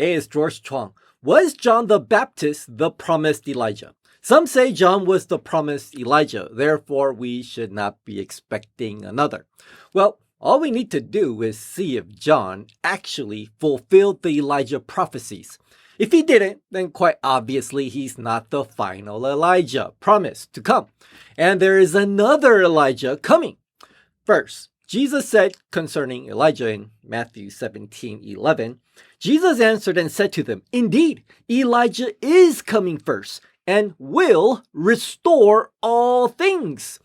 Hey, it's George Chuang. Was John the Baptist the promised Elijah? Some say John was the promised Elijah, therefore we should not be expecting another. Well, all we need to do is see if John actually fulfilled the Elijah prophecies. If he didn't, then quite obviously he's not the final Elijah promised to come. And there is another Elijah coming. First, Jesus said concerning Elijah in Matthew 17:11, Jesus answered and said to them, "Indeed, Elijah is coming first and will restore all things."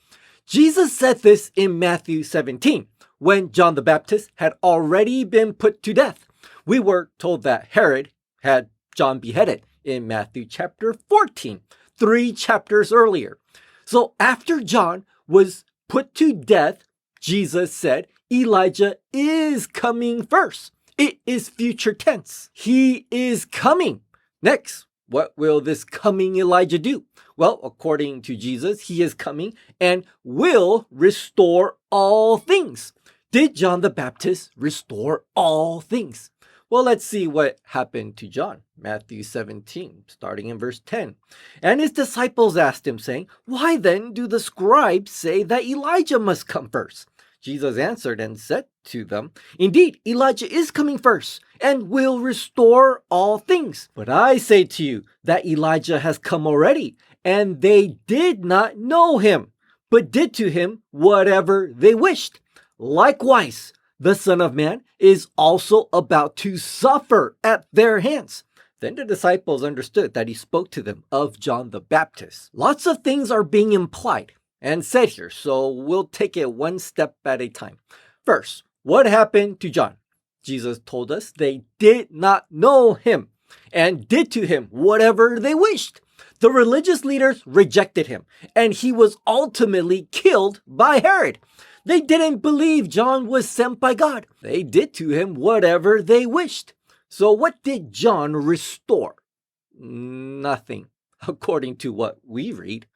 Jesus said this in Matthew 17, when John the Baptist had already been put to death. We were told that Herod had John beheaded in Matthew chapter 14, 3 chapters earlier. So after John was put to death, Jesus said Elijah is coming first. It is future tense. He is coming. Next, what will this coming Elijah do? Well, according to Jesus, he is coming and will restore all things. Did John the Baptist restore all things? Well, let's see what happened to John. Matthew 17, starting in verse 10. And his disciples asked him, saying, "Why then do the scribes say that Elijah must come first?" Jesus answered and said to them, "Indeed, Elijah is coming first and will restore all things. But I say to you that Elijah has come already, and they did not know him, but did to him whatever they wished. Likewise, the Son of Man is also about to suffer at their hands." Then the disciples understood that he spoke to them of John the Baptist. Lots of things are being implied and said here, so we'll take it one step at a time. First, what happened to John? Jesus told us they did not know him and did to him whatever they wished. The religious leaders rejected him, and he was ultimately killed by Herod. They didn't believe John was sent by God. They did to him whatever they wished. So what did John restore? Nothing, according to what we read.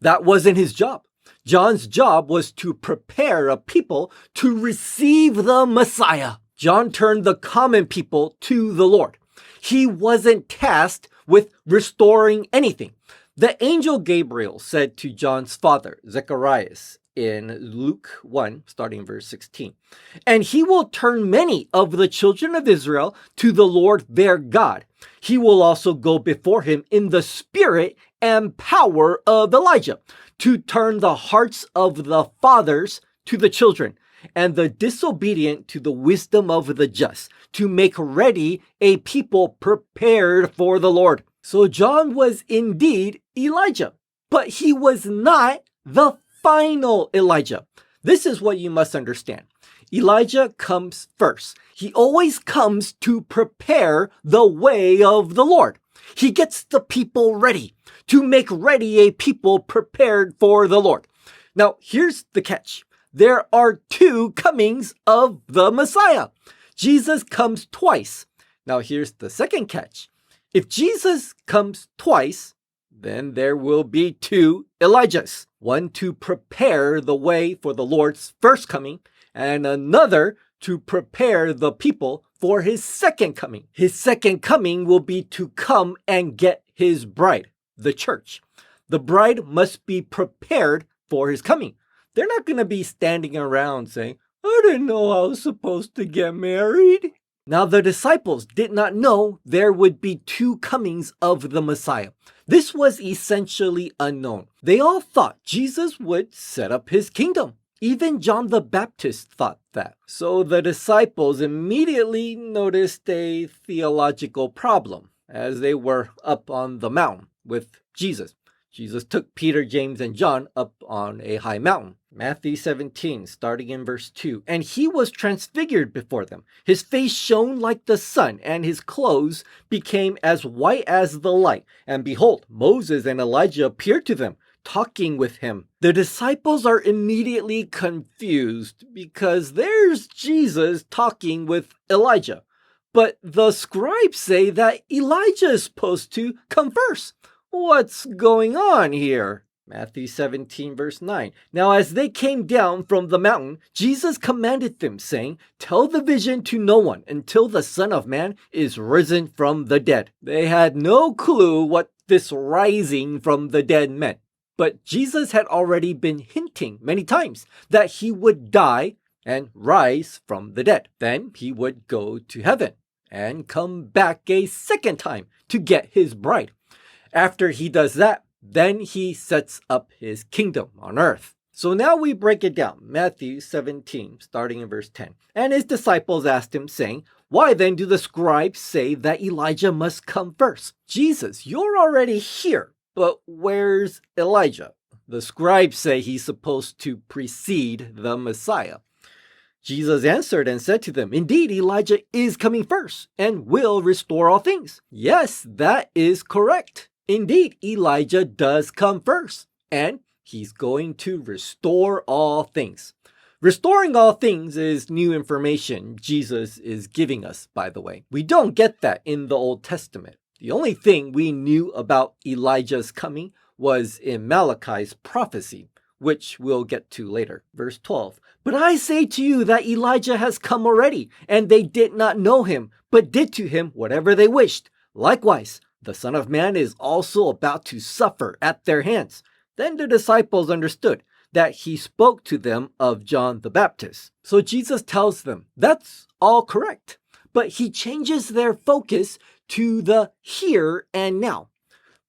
That wasn't his job. John's job was to prepare a people to receive the Messiah. John turned the common people to the Lord. He wasn't tasked with restoring anything. The angel Gabriel said to John's father, Zacharias, in Luke 1, starting verse 16, "And he will turn many of the children of Israel to the Lord their God. He will also go before him in the spirit and power of Elijah, to turn the hearts of the fathers to the children, and the disobedient to the wisdom of the just, to make ready a people prepared for the Lord." So John was indeed Elijah, but he was not the final Elijah. This is what you must understand. Elijah comes first. He always comes to prepare the way of the Lord. He gets the people ready, to make ready a people prepared for the Lord. Now, here's the catch. There are two comings of the Messiah. Jesus comes twice. Now, here's the second catch. If Jesus comes twice, then there will be two Elijahs. One to prepare the way for the Lord's first coming, and another to prepare the people for his second coming. His second coming will be to come and get his bride, the church. The bride must be prepared for his coming. They're not going to be standing around saying, "I didn't know I was supposed to get married." Now, the disciples did not know there would be two comings of the Messiah. This was essentially unknown. They all thought Jesus would set up his kingdom. Even John the Baptist thought that. So the disciples immediately noticed a theological problem as they were up on the mountain with Jesus. Jesus took Peter, James, and John up on a high mountain. Matthew 17, starting in verse 2. "And he was transfigured before them. His face shone like the sun, and his clothes became as white as the light. And behold, Moses and Elijah appeared to them, talking with him." The disciples are immediately confused because there's Jesus talking with Elijah. But the scribes say that Elijah is supposed to come first. What's going on here? Matthew 17, verse 9. Now, as they came down from the mountain, Jesus commanded them, saying, "Tell the vision to no one until the Son of Man is risen from the dead." They had no clue what this rising from the dead meant. But Jesus had already been hinting many times that he would die and rise from the dead. Then he would go to heaven and come back a second time to get his bride. After he does that, then he sets up his kingdom on earth. So now we break it down. Matthew 17, starting in verse 10. And his disciples asked him, saying, "Why then do the scribes say that Elijah must come first?" "Jesus, you're already here, but where's Elijah?" The scribes say he's supposed to precede the Messiah. Jesus answered and said to them, "Indeed, Elijah is coming first and will restore all things." Yes, that is correct. Indeed, Elijah does come first, and he's going to restore all things. Restoring all things is new information Jesus is giving us, by the way. We don't get that in the Old Testament. The only thing we knew about Elijah's coming was in Malachi's prophecy, which we'll get to later. Verse 12. "But I say to you that Elijah has come already, and they did not know him, but did to him whatever they wished. Likewise, the Son of Man is also about to suffer at their hands." Then the disciples understood that he spoke to them of John the Baptist. So Jesus tells them that's all correct, but he changes their focus to the here and now.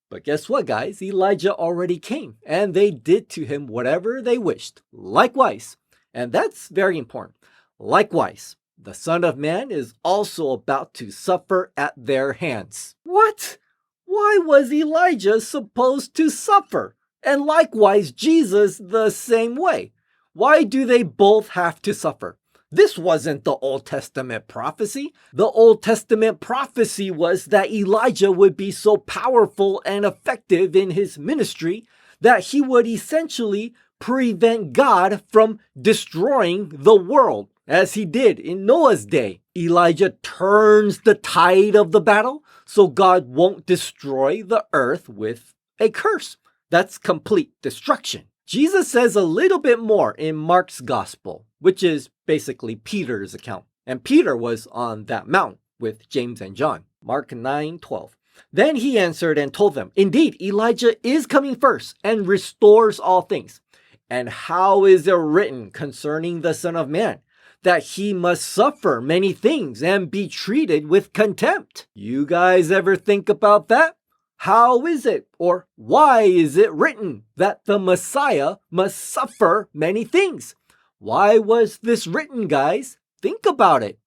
But guess what, guys? Elijah already came, and they did to him whatever they wished. Likewise, and that's very important, likewise, the Son of Man is also about to suffer at their hands. What? Why was Elijah supposed to suffer? And likewise, Jesus the same way. Why do they both have to suffer? This wasn't the Old Testament prophecy. The Old Testament prophecy was that Elijah would be so powerful and effective in his ministry that he would essentially prevent God from destroying the world, as he did in Noah's day. Elijah turns the tide of the battle so God won't destroy the earth with a curse. That's complete destruction. Jesus says a little bit more in Mark's gospel, which is basically Peter's account. And Peter was on that mountain with James and John. Mark 9:12. Then he answered and told them, "Indeed, Elijah is coming first and restores all things. And how is it written concerning the Son of Man? That he must suffer many things and be treated with contempt." You guys ever think about that? How is it, or why is it written that the Messiah must suffer many things? Why was this written, guys? Think about it.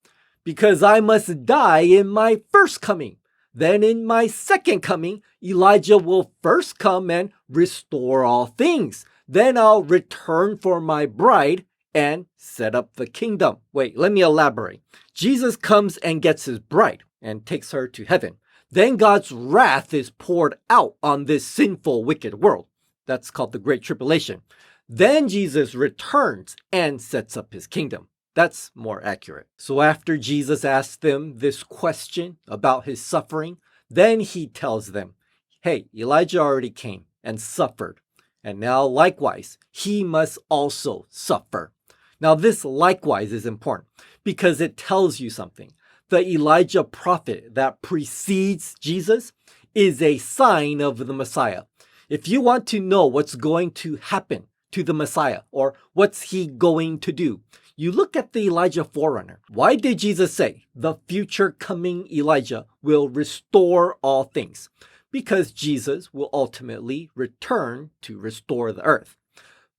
Because I must die in my first coming. Then in my second coming, Elijah will first come and restore all things. Then I'll return for my bride and set up the kingdom. Wait, let me elaborate. Jesus comes and gets his bride and takes her to heaven. Then God's wrath is poured out on this sinful, wicked world. That's called the Great Tribulation. Then Jesus returns and sets up his kingdom. That's more accurate. So after Jesus asks them this question about his suffering, then he tells them, hey, Elijah already came and suffered. And now likewise, he must also suffer. Now this likewise is important because it tells you something. The Elijah prophet that precedes Jesus is a sign of the Messiah. If you want to know what's going to happen to the Messiah or what's he going to do, you look at the Elijah forerunner. Why did Jesus say the future coming Elijah will restore all things? Because Jesus will ultimately return to restore the earth.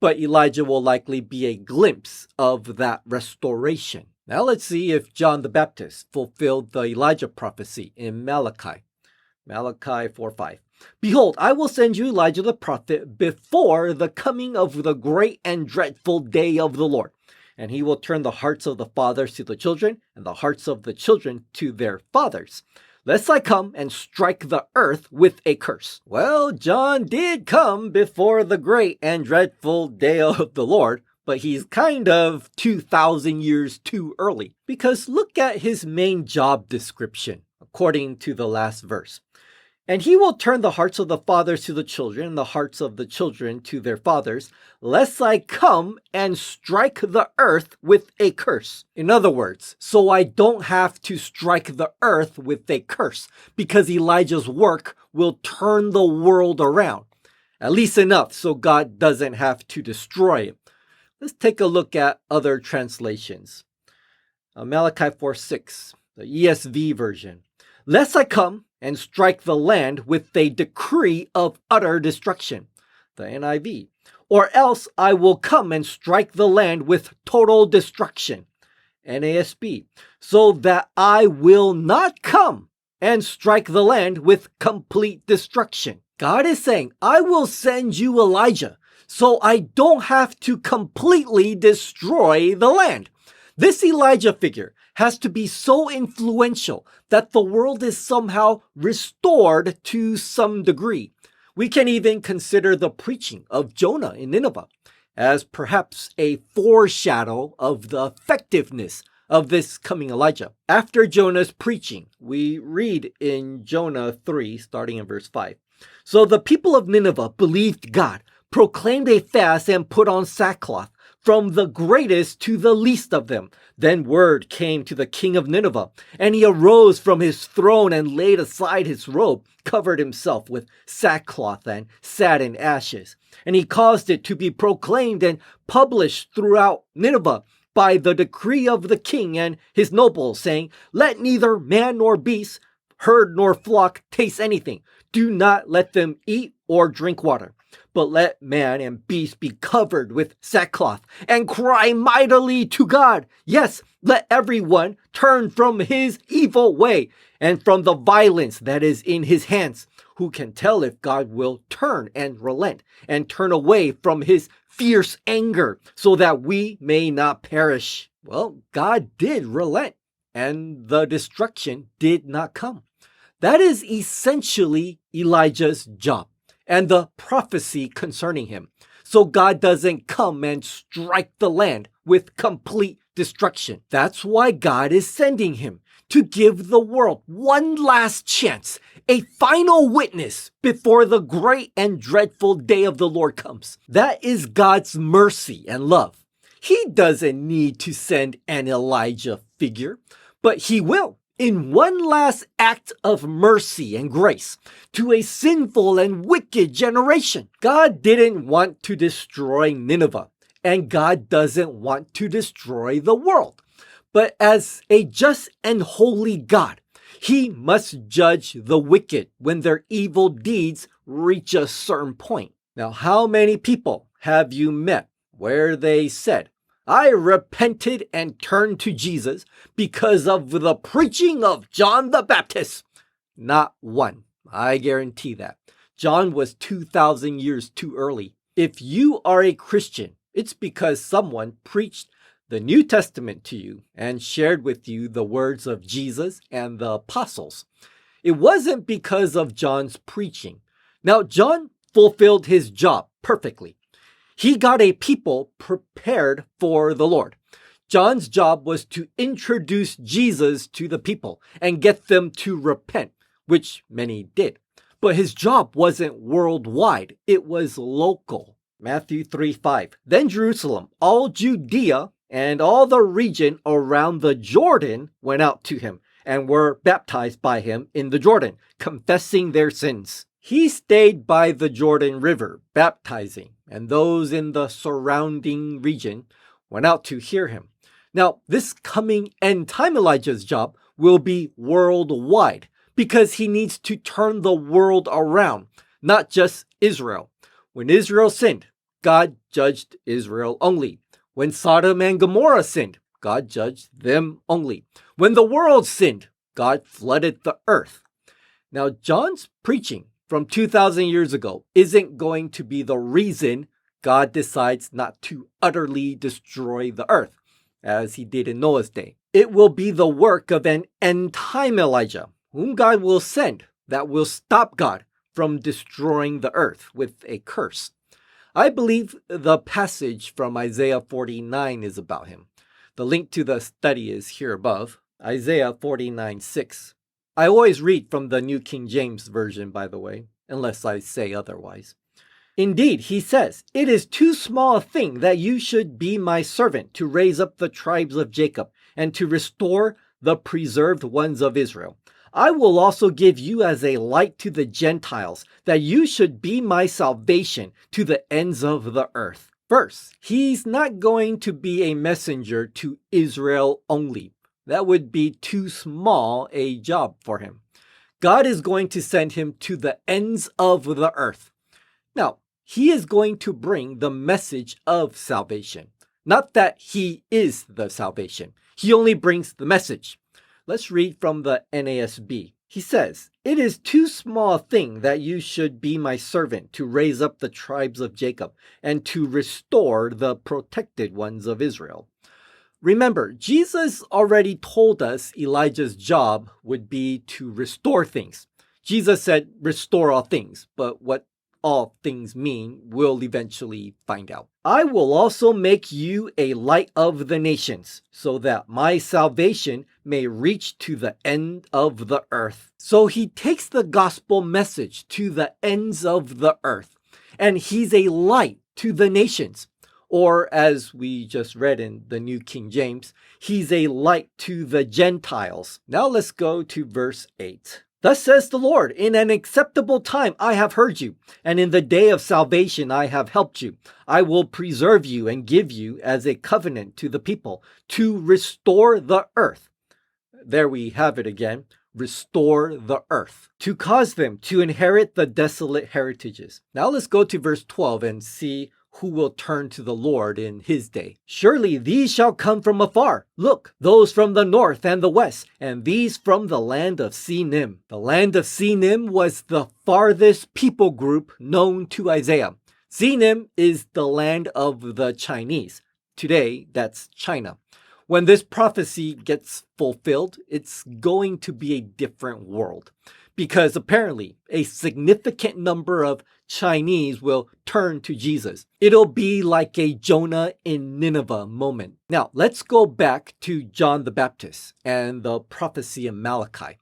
But Elijah will likely be a glimpse of that restoration. Now let's see if John the Baptist fulfilled the Elijah prophecy in Malachi. Malachi 4:5. Behold, I will send you Elijah the prophet before the coming of the great and dreadful day of the Lord. And he will turn the hearts of the fathers to the children, and the hearts of the children to their fathers, lest I come and strike the earth with a curse. Well, John did come before the great and dreadful day of the Lord, but he's kind of 2,000 years too early. Because look at his main job description, according to the last verse. And he will turn the hearts of the fathers to the children, and the hearts of the children to their fathers, lest I come and strike the earth with a curse. In other words, so I don't have to strike the earth with a curse, because Elijah's work will turn the world around. At least enough so God doesn't have to destroy it. Let's take a look at other translations. Malachi 4:6, the ESV version. Lest I come and strike the land with a decree of utter destruction. The NIV. Or else I will come and strike the land with total destruction. NASB. So that I will not come and strike the land with complete destruction. God is saying, I will send you Elijah, so I don't have to completely destroy the land. This Elijah figure has to be so influential that the world is somehow restored to some degree. We can even consider the preaching of Jonah in Nineveh as perhaps a foreshadow of the effectiveness of this coming Elijah. After Jonah's preaching, we read in Jonah 3, starting in verse 5. So the people of Nineveh believed God, proclaimed a fast, and put on sackcloth, from the greatest to the least of them. Then word came to the king of Nineveh, and he arose from his throne and laid aside his robe, covered himself with sackcloth, and sat in ashes. And he caused it to be proclaimed and published throughout Nineveh by the decree of the king and his nobles, saying, Let neither man nor beast, herd nor flock taste anything. Do not let them eat or drink water. But let man and beast be covered with sackcloth and cry mightily to God. Yes, let everyone turn from his evil way and from the violence that is in his hands. Who can tell if God will turn and relent and turn away from his fierce anger so that we may not perish? Well, God did relent and the destruction did not come. That is essentially Elijah's job and the prophecy concerning him. So God doesn't come and strike the land with complete destruction. That's why God is sending him, to give the world one last chance, a final witness before the great and dreadful day of the Lord comes. That is God's mercy and love. He doesn't need to send an Elijah figure, but he will, in one last act of mercy and grace to a sinful and wicked generation. God didn't want to destroy Nineveh, and God doesn't want to destroy the world. But as a just and holy God, he must judge the wicked when their evil deeds reach a certain point. Now, how many people have you met where they said, I repented and turned to Jesus because of the preaching of John the Baptist? Not one. I guarantee that. John was 2,000 years too early. If you are a Christian, it's because someone preached the New Testament to you and shared with you the words of Jesus and the apostles. It wasn't because of John's preaching. Now, John fulfilled his job perfectly. He got a people prepared for the Lord. John's job was to introduce Jesus to the people and get them to repent, which many did. But his job wasn't worldwide. It was local. Matthew 3:5. Then Jerusalem, all Judea, and all the region around the Jordan went out to him and were baptized by him in the Jordan, confessing their sins. He stayed by the Jordan River, baptizing, and those in the surrounding region went out to hear him. Now, this coming end time Elijah's job will be worldwide because he needs to turn the world around, not just Israel. When Israel sinned, God judged Israel only. When Sodom and Gomorrah sinned, God judged them only. When the world sinned, God flooded the earth. Now, John's preaching from 2,000 years ago isn't going to be the reason God decides not to utterly destroy the earth, as he did in Noah's day. It will be the work of an end-time Elijah, whom God will send, that will stop God from destroying the earth with a curse. I believe the passage from Isaiah 49 is about him. The link to the study is here above, Isaiah 49:6. I always read from the New King James Version, by the way, unless I say otherwise. Indeed, he says, it is too small a thing that you should be my servant to raise up the tribes of Jacob and to restore the preserved ones of Israel. I will also give you as a light to the Gentiles, that you should be my salvation to the ends of the earth. First, he's not going to be a messenger to Israel only. That would be too small a job for him. God is going to send him to the ends of the earth. Now, he is going to bring the message of salvation. Not that he is the salvation. He only brings the message. Let's read from the NASB. He says, it is too small a thing that you should be my servant to raise up the tribes of Jacob and to restore the protected ones of Israel. Remember, Jesus already told us Elijah's job would be to restore things. Jesus said, restore all things, but what all things mean, we'll eventually find out. I will also make you a light of the nations, so that my salvation may reach to the end of the earth. So he takes the gospel message to the ends of the earth, and he's a light to the nations. Or as we just read in the New King James, he's a light to the Gentiles. Now let's go to verse 8. Thus says the Lord, in an acceptable time I have heard you, and in the day of salvation I have helped you. I will preserve you and give you as a covenant to the people, to restore the earth. There we have it again, restore the earth, to cause them to inherit the desolate heritages. Now let's go to verse 12 and see who will turn to the Lord in his day. Surely these shall come from afar. Look, those from the north and the west, and these from the land of Sinim. The land of Sinim was the farthest people group known to Isaiah. Sinim is the land of the Chinese. Today, that's China. When this prophecy gets fulfilled, it's going to be a different world, because apparently a significant number of Chinese will turn to Jesus. It'll be like a Jonah in Nineveh moment. Now, let's go back to John the Baptist and the prophecy in Malachi.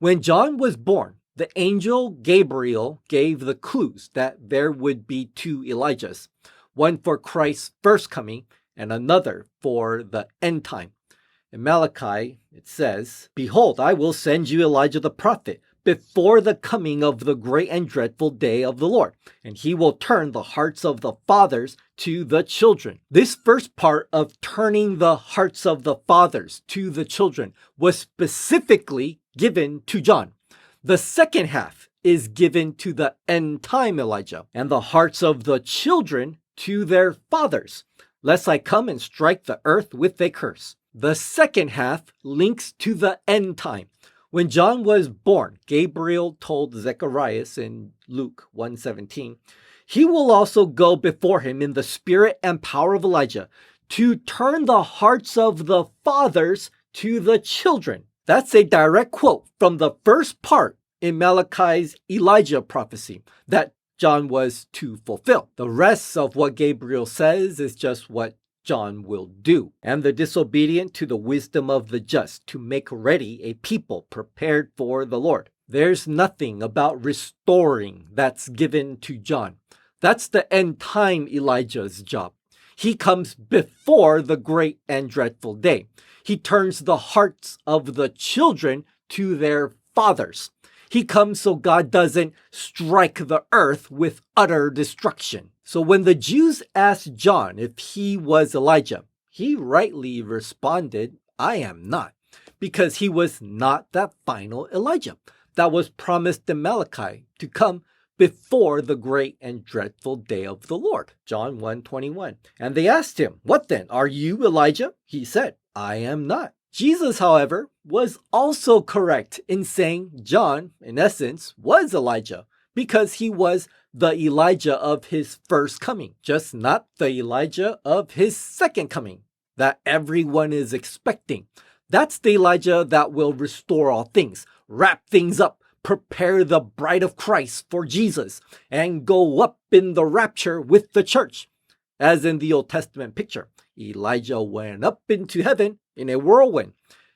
When John was born, the angel Gabriel gave the clues that there would be two Elijahs, one for Christ's first coming and another for the end time. In Malachi, it says, behold, I will send you Elijah the prophet before the coming of the great and dreadful day of the Lord, and he will turn the hearts of the fathers to the children. This first part of turning the hearts of the fathers to the children was specifically given to John. The second half is given to the end time Elijah, and the hearts of the children to their fathers, lest I come and strike the earth with a curse. The second half links to the end time. When John was born, Gabriel told Zacharias in Luke 1:17, he will also go before him in the spirit and power of Elijah to turn the hearts of the fathers to the children. That's a direct quote from the first part in Malachi's Elijah prophecy that John was to fulfill. The rest of what Gabriel says is just what John will do, and the disobedient to the wisdom of the just, to make ready a people prepared for the Lord. There's nothing about restoring that's given to John. That's the end time Elijah's job. He comes before the great and dreadful day. He turns the hearts of the children to their fathers. He comes so God doesn't strike the earth with utter destruction. So when the Jews asked John if he was Elijah, he rightly responded, I am not, because he was not that final Elijah that was promised in Malachi to come before the great and dreadful day of the Lord. John 1:21. And they asked him, what then? Are you Elijah? He said, I am not. Jesus, however, was also correct in saying John, in essence, was Elijah, because he was the Elijah of his first coming, just not the Elijah of his second coming that everyone is expecting. That's the Elijah that will restore all things, wrap things up, prepare the bride of Christ for Jesus, and go up in the rapture with the church. As in the Old Testament picture, Elijah went up into heaven in a whirlwind.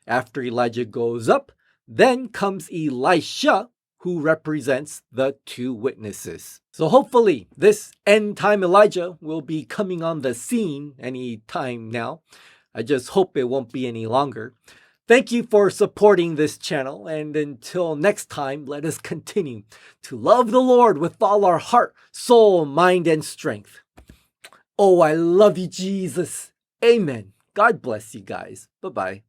After Elijah goes up, Then comes Elisha, who represents the two witnesses. So hopefully this end time Elijah will be coming on the scene any time now. I just hope it won't be any longer. Thank you for supporting this channel, and until next time, let us continue to love the Lord with all our heart, soul, mind, and strength. Oh, I love you, Jesus. Amen. God bless you guys. Bye-bye.